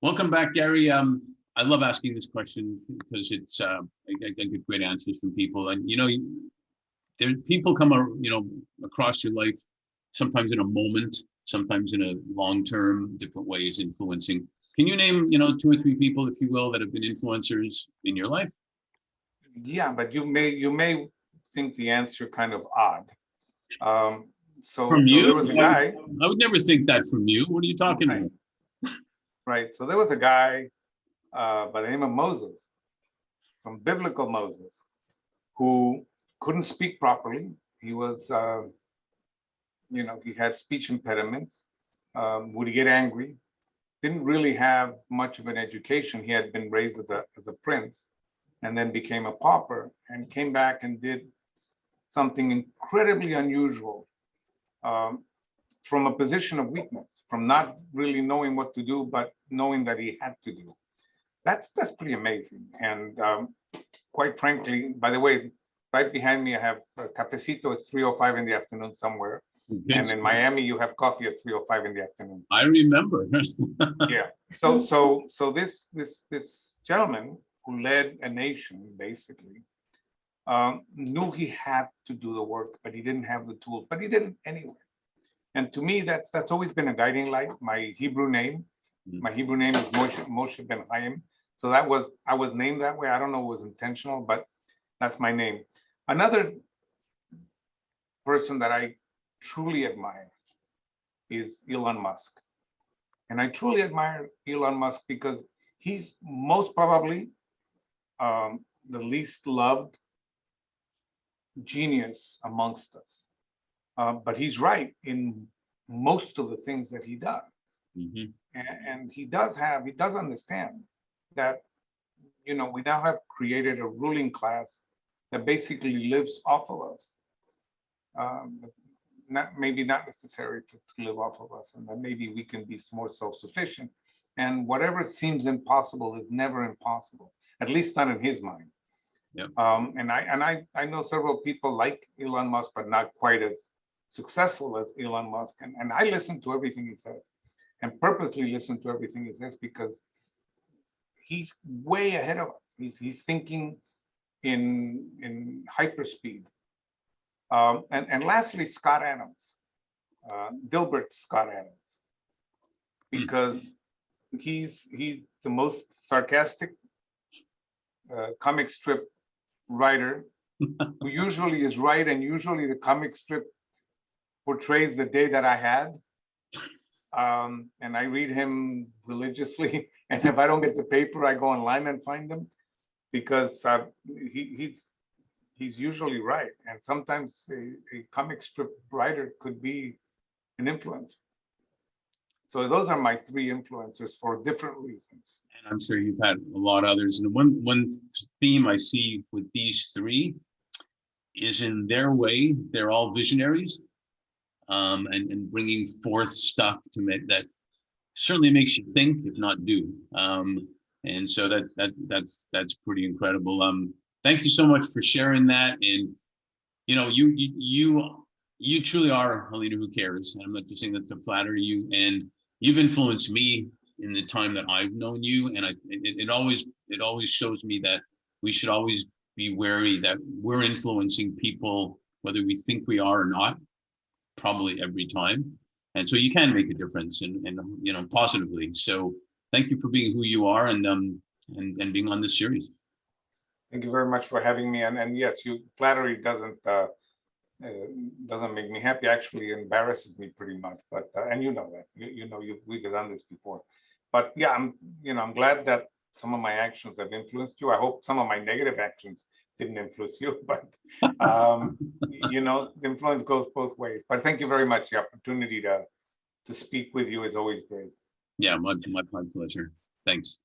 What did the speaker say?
Welcome back, Gary. I love asking this question because it's I get great answers from people, and there people come across your life, sometimes in a moment, sometimes in a long term, different ways influencing. Can you name 2 or 3 people, if you will, that have been influencers in your life? Yeah, but you may think the answer kind of odd. So From you? there was a guy. I would never think that from you. What are you talking about? Right. So there was a guy by the name of Moses, from biblical Moses, who couldn't speak properly. He was, he had speech impediments. Would get angry? Didn't really have much of an education. He had been raised as a prince, and then became a pauper, and came back and did something incredibly unusual. From a position of weakness, from not really knowing what to do, but knowing that he had to do. That's pretty amazing. And quite frankly, by the way, right behind me, I have a cafecito. It's 3:05 in the afternoon somewhere. And in Miami, you have coffee at 3:05 in the afternoon. I remember. Yeah. So this gentleman who led a nation, basically, knew he had to do the work, but he didn't have the tools, but he did it anyway. And to me, that's always been a guiding light. My Hebrew name is Moshe Ben Chaim. So I was named that way. I don't know if it was intentional, but that's my name. Another person that I truly admire is Elon Musk. And I truly admire Elon Musk because he's most probably the least loved genius amongst us. But he's right in most of the things that he does. Mm-hmm. And he does understand that, we now have created a ruling class that basically lives off of us. Not necessary to live off of us, and that maybe we can be more self-sufficient. And whatever seems impossible is never impossible, at least not in his mind. Yep. And I know several people like Elon Musk, but not quite as successful as Elon Musk. And I listen to everything he says, and purposely listen to everything he says, because he's way ahead of us. He's thinking in hyperspeed. And lastly, Scott Adams, Gilbert Scott Adams, because he's the most sarcastic comic strip writer who usually is right, and usually the comic strip portrays the day that I had. And I read him religiously, and if I don't get the paper, I go online and find them, because he's usually right. And sometimes a comic strip writer could be an influence. So those are my 3 influencers for different reasons. And I'm sure you've had a lot of others. And one theme I see with these 3 is, in their way, they're all visionaries, and bringing forth stuff to make that certainly makes you think, if not do. And so that's pretty incredible. Thank you so much for sharing that. And you truly are a leader who cares. I'm not just saying that to flatter you. And you've influenced me in the time that I've known you. And it always shows me that we should always be wary that we're influencing people, whether we think we are or not, probably every time. And so you can make a difference, and positively. So thank you for being who you are, and being on this series. Thank you very much for having me. And yes, flattery doesn't make me happy. Actually, embarrasses me pretty much. But and you know that. We've done this before. But yeah, I'm glad that some of my actions have influenced you. I hope some of my negative actions didn't influence you, but the influence goes both ways. But thank you very much. The opportunity to speak with you is always great. Yeah, my pleasure. Thanks.